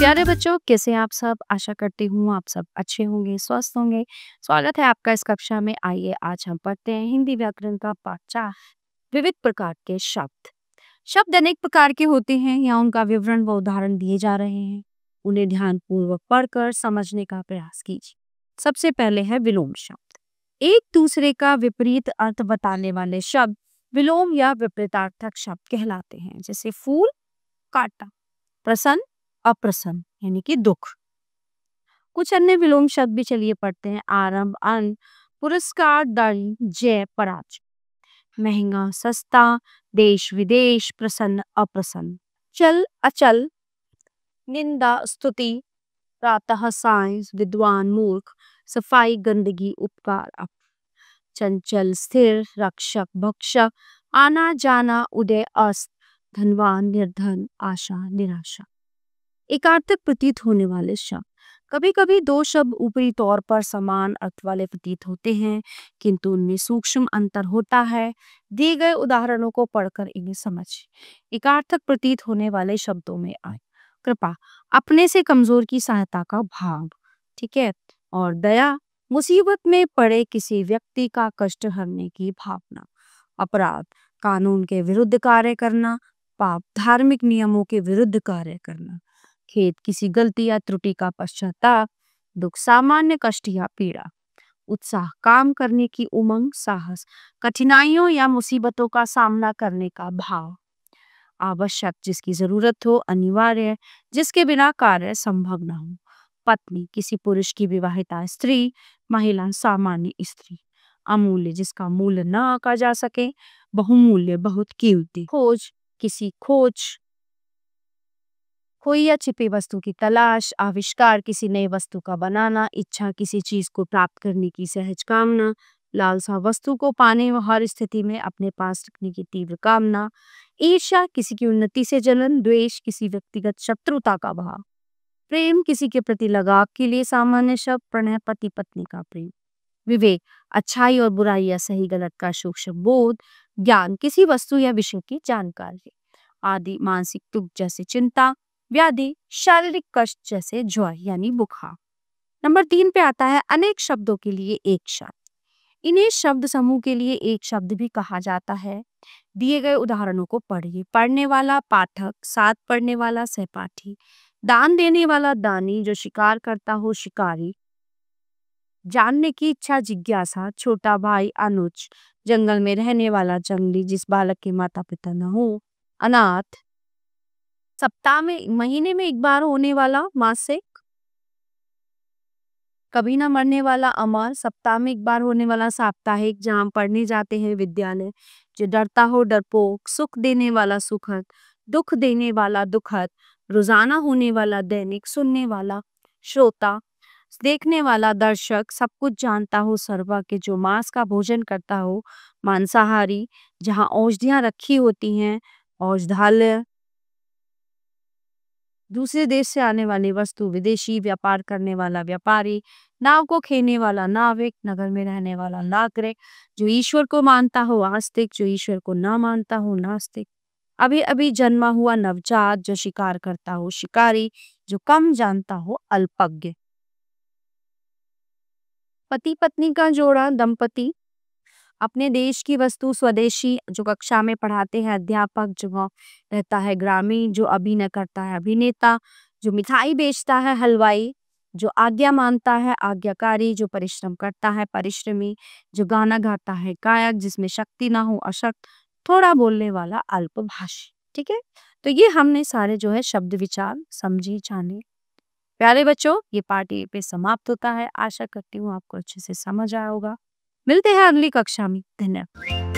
प्यारे बच्चों, कैसे हैं आप सब। आशा करती हूँ आप सब अच्छे होंगे, स्वस्थ होंगे। स्वागत है आपका इस कक्षा में। आइए आज हम पढ़ते हैं हिंदी व्याकरण का पाठ 4, विविध प्रकार के शब्द। शब्द अनेक प्रकार के होते हैं, यहाँ उनका विवरण व उदाहरण दिए जा रहे हैं। उन्हें ध्यानपूर्वक पढ़कर समझने का प्रयास कीजिए। सबसे पहले है विलोम शब्द। एक दूसरे का विपरीत अर्थ बताने वाले शब्द विलोम या विपरीतार्थक शब्द कहलाते हैं। जैसे फूल, कांटा, प्रसन्न, अप्रसन्न यानी कि दुख। कुछ अन्य विलोम शब्द भी चलिए पढ़ते हैं। आरंभ, अंत, पुरस्कार, दंड, जय, पराजय। महंगा, सस्ता, देश विदेश, प्रसन्न, अप्रसन्न। चल, अचल, निंदा, स्तुति, प्रातः, साय, विद्वान, मूर्ख, सफाई, गंदगी, उपकार, अप। चंचल, स्थिर, रक्षक, भक्षक, आना जाना, उदय, अस्त, धनवान, निर्धन, आशा, निराशा। एकार्थक प्रतीत होने वाले शब्द। कभी कभी दो शब्द ऊपरी तौर पर समान अर्थ वाले प्रतीत होते हैं, किंतु उनमें सूक्ष्म अंतर होता है। दिए गए उदाहरणों को पढ़कर इन्हें समझिए। एकार्थक प्रतीत होने वाले शब्दों में आए कृपा, अपने से कमजोर की सहायता का भाव, ठीक है, और दया, मुसीबत में पड़े किसी व्यक्ति का कष्ट हरने की भावना। अपराध, कानून के विरुद्ध कार्य करना। पाप, धार्मिक नियमों के विरुद्ध कार्य करना। खेद, किसी गलती या त्रुटि का पश्चाताप। दुख, सामान्य कष्ट या पीड़ा। उत्साह, काम करने की उमंग, साहस, कठिनाइयों या मुसीबतों का सामना करने का भाव। आवश्यक, जिसकी जरूरत हो, अनिवार्य, जिसके बिना कार्य संभव न हो। पत्नी, किसी पुरुष की विवाहिता स्त्री। महिला, सामान्य स्त्री। अमूल्य, जिसका मूल्य न आंका जा सके। बहुमूल्य, बहुत कीमती। खोज, किसी खोज, खोई या छिपी वस्तु की तलाश। आविष्कार, किसी नई वस्तु का बनाना। इच्छा, किसी चीज को प्राप्त करने की सहज कामना। लालसा, वस्तु को पाने व हर स्थिति में अपने पास रखने की तीव्र कामना। ईर्ष्या, किसी की उन्नति से जलन। द्वेष, किसी व्यक्तिगत शत्रुता का भाव। प्रेम, किसी के प्रति लगाव के लिए सामान्य शब्द। प्रणय, पति पत्नी का प्रेम। विवेक, अच्छाई और बुराई या सही गलत का सूक्ष्म बोध। ज्ञान, किसी वस्तु या विषय की जानकारी। आदि, मानसिक दुख जैसे चिंता। व्याधि, शारीरिक कष्ट जैसे ज्वर यानी बुखार। नंबर 3 पे आता है अनेक शब्दों के लिए एक शब्द। इन्हें शब्द समूह के लिए एक शब्द भी कहा जाता है। दिए गए उदाहरणों को पढ़िए। पढ़ने वाला पाठक, साथ पढ़ने वाला सहपाठी, दान देने वाला दानी, जो शिकार करता हो शिकारी, जानने की इच्छा जिज्ञासा, छोटा भाई अनुज, जंगल में रहने वाला जंगली, जिस बालक के माता पिता न हो, अनाथ, सप्ताह में महीने में एक बार होने वाला मासिक, कभी ना मरने वाला अमर, सप्ताह में एक बार होने वाला साप्ताहिक, जहाँ हम पढ़ने जाते हैं विद्यालय, जो डरता हो डरपोक, सुख देने वाला सुखद, दुख देने वाला दुखद, रोजाना होने वाला दैनिक, सुनने वाला श्रोता, देखने वाला दर्शक, सब कुछ जानता हो सर्वज्ञ, जो मांस का भोजन करता हो मांसाहारी, जहाँ औषधियां रखी होती हैं औषधालय, दूसरे देश से आने वाली वस्तु विदेशी, व्यापार करने वाला व्यापारी, नाव को खेने वाला नाविक, नगर में रहने वाला नागरिक, जो ईश्वर को मानता हो आस्तिक, जो ईश्वर को ना मानता हो नास्तिक, अभी अभी जन्मा हुआ नवजात, जो शिकार करता हो शिकारी, जो कम जानता हो अल्पज्ञ। पति पत्नी का जोड़ा दंपति। अपने देश की वस्तु स्वदेशी, जो कक्षा में पढ़ाते हैं अध्यापक, जो रहता है ग्रामीण, जो अभिनय करता है अभिनेता, जो मिठाई बेचता है हलवाई, जो आज्ञा मानता है आज्ञाकारी, जो परिश्रम करता है परिश्रमी, जो गाना गाता है गायक, जिसमें शक्ति ना हो अशक्त, थोड़ा बोलने वाला अल्पभाषी। ठीक है, तो ये हमने सारे जो है शब्द विचार समझे जाने। प्यारे बच्चों, ये पार्ट यहीं पे समाप्त होता है। आशा करती हूँ आपको अच्छे से समझ आया होगा। मिलते हैं अगली कक्षा में। धन्यवाद।